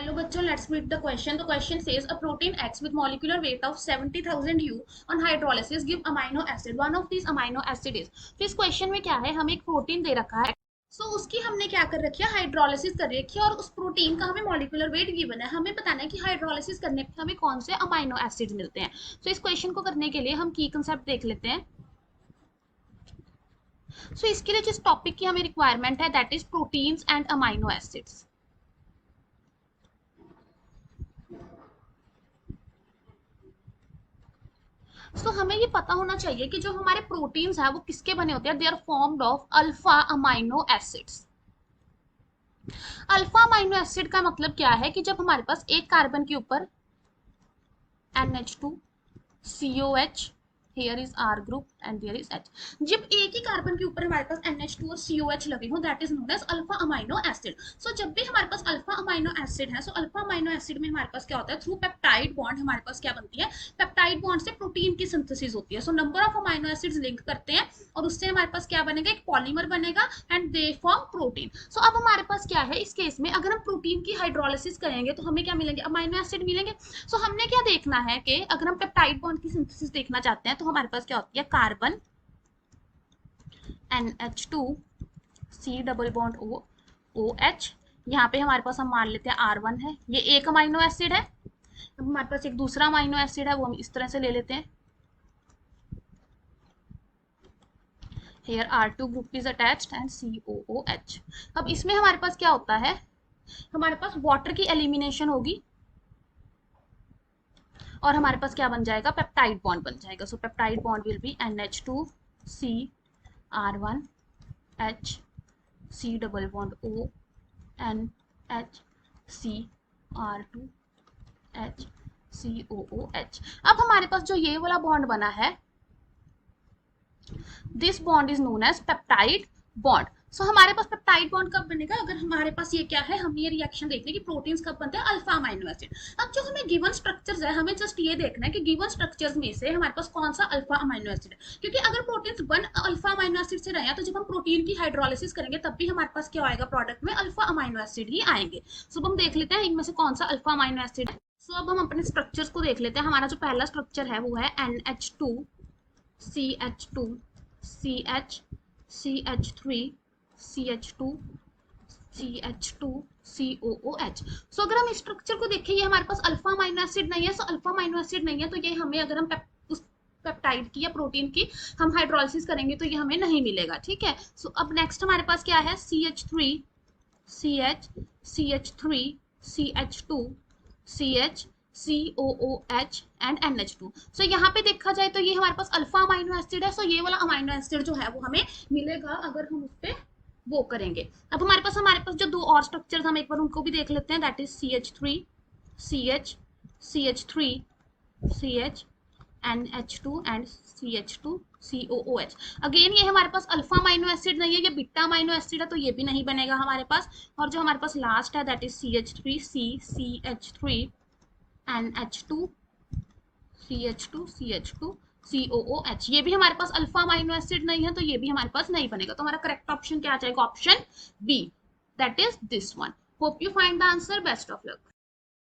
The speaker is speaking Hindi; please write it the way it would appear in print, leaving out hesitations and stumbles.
Hello बच्चों, let's read the question. The question says a protein X with molecular weight of 70,000 U on hydrolysis give amino acid. One of these amino acid is. तो इस क्वेश्चन में क्या है, हमें एक प्रोटीन दे रखा है. सो उसकी हमने क्या कर रखी है, हाइड्रोलिसिस कर रखी है और उस प्रोटीन का हमें मॉलिक्यूलर वेट गिवन है. हमें बताना है कि हाइड्रोलिसिस करने पे हमें कौन से अमाइनो एसिड मिलते हैं. सो इस क्वेश्चन को करने के लिए हम की कंसेप्ट देख लेते हैं. सो इसके लिए जिस टॉपिक की हमें रिक्वायरमेंट है that is proteins and amino acids. तो हमें ये पता होना चाहिए कि जो हमारे प्रोटीन्स हैं वो किसके बने होते हैं. They are formed of alpha amino acids. Alpha amino acid का मतलब क्या है कि जब हमारे पास एक कार्बन के ऊपर NH2 COH, here is R group and there is H. जब एक ही कार्बन के ऊपर हमारे पास NH2 और COH लगे हो that is known as alpha amino acid. So जब भी हमारे पास अल्फा अमाइनो एसिड है, सो अल्फा अमाइनो एसिड में हमारे पास क्या होता है, थ्रू पेप्टाइड बॉन्ड हमारे पास क्या बनती है, पेप्टाइड बॉन्ड से प्रोटीन की सिंथेसिस होती है. So number of amino acids link करते हैं और उससे हमारे पास क्या बनेगा, एक पॉलीमर बनेगा एंड दे फॉर्म प्रोटीन. सो अब हमारे पास क्या है, इस केस में अगर हम प्रोटीन की हाइड्रोलिसिस करेंगे तो हमें क्या मिलेंगे, अमाइनो एसिड मिलेंगे. सो हमने क्या देखना है कि अगर हम पेप्टाइड बॉन्ड की सिंथेसिस देखना चाहते हैं तो हमारे पास क्या होती है, carbon NH2 C double bond O OH. यहाँ पे हमारे पास हम मान लेते हैं R1 है, ये एक अमाइनो एसिड है. अब हमारे पास एक दूसरा अमाइनो एसिड है, वो हम इस तरह से ले लेते हैं. Here R2 group is attached and COOH. अब इसमें हमारे पास क्या होता है, हमारे पास वाटर की एलिमिनेशन होगी और हमारे पास क्या बन जाएगा, पेप्टाइड बॉन्ड बन जाएगा. So peptide bond will be NH2 C R1 H C double bond O NH C R2 H COOH. अब हमारे पास जो ये वाला बॉन्ड बना है, this bond is known as peptide bond. So हमारे पास पेप्टाइड बॉन्ड कब बनेगा, अगर हमारे पास ये क्या है, हम ये रिएक्शन देखते हैं कि प्रोटीन्स कब बनते हैं, अल्फा अमाइनो एसिड. अब जो हमें गिवन स्ट्रक्चर्स है, हमें जस्ट ये देखना है कि गिवन स्ट्रक्चर्स में से हमारे पास कौन सा अल्फा अमाइनो एसिड है. क्योंकि अगर proteins one alpha amino acid से रहे हैं तो जब हम प्रोटीन की हाइड्रोलिसिस करेंगे तब भी हमारे पास क्या आएगा, प्रोडक्ट में अल्फा अमाइनो एसिड ही आएंगे. सो हम देख लेते हैं इनमें से कौन सा अल्फा अमाइनो एसिड है. सो अब हम अपने स्ट्रक्चर्स को देख लेते हैं. हमारा जो पहला स्ट्रक्चर है वो है NH2 CH2 CH CH3 CH2 CH2 COOH. सो अगर हम इस स्ट्रक्चर को देखें, ये हमारे पास अल्फा अमाइनो एसिड नहीं है. सो अल्फा अमाइनो एसिड नहीं है तो ये हमें, अगर हम उस पेप्टाइड की या प्रोटीन की हम हाइड्रोलिसिस करेंगे तो ये हमें नहीं मिलेगा. ठीक है. सो अब नेक्स्ट हमारे पास क्या है, CH3 CH CH3 CH2 CH COOH and NH2. सो यहाँ पे देखा जाए तो ये हमारे पास अल्फा अमाइनो एसिड है. सो ये वाला अमाइनो एसिड जो है वो हमें मिलेगा अगर हम उस पर वो करेंगे. अब हमारे पास जो दो और स्ट्रक्चर्स, हम एक बार उनको भी देख लेते हैं. That is CH3 CH CH3 CH NH2 and CH2 COOH. Again ये हमारे पास अल्फा अमाइनो एसिड नहीं है, ये बीटा अमाइनो एसिड है तो ये भी नहीं बनेगा हमारे पास. और जो हमारे पास लास्ट है that is CH3 C CH3 NH2 CH2 CH2 COOH. ये भी हमारे पास अल्फा अमाइनो एसिड नहीं है तो ये भी हमारे पास नहीं बनेगा. तो हमारा करेक्ट ऑप्शन क्या आ जाएगा, option B, that is this one. Hope you find the answer. Best of luck.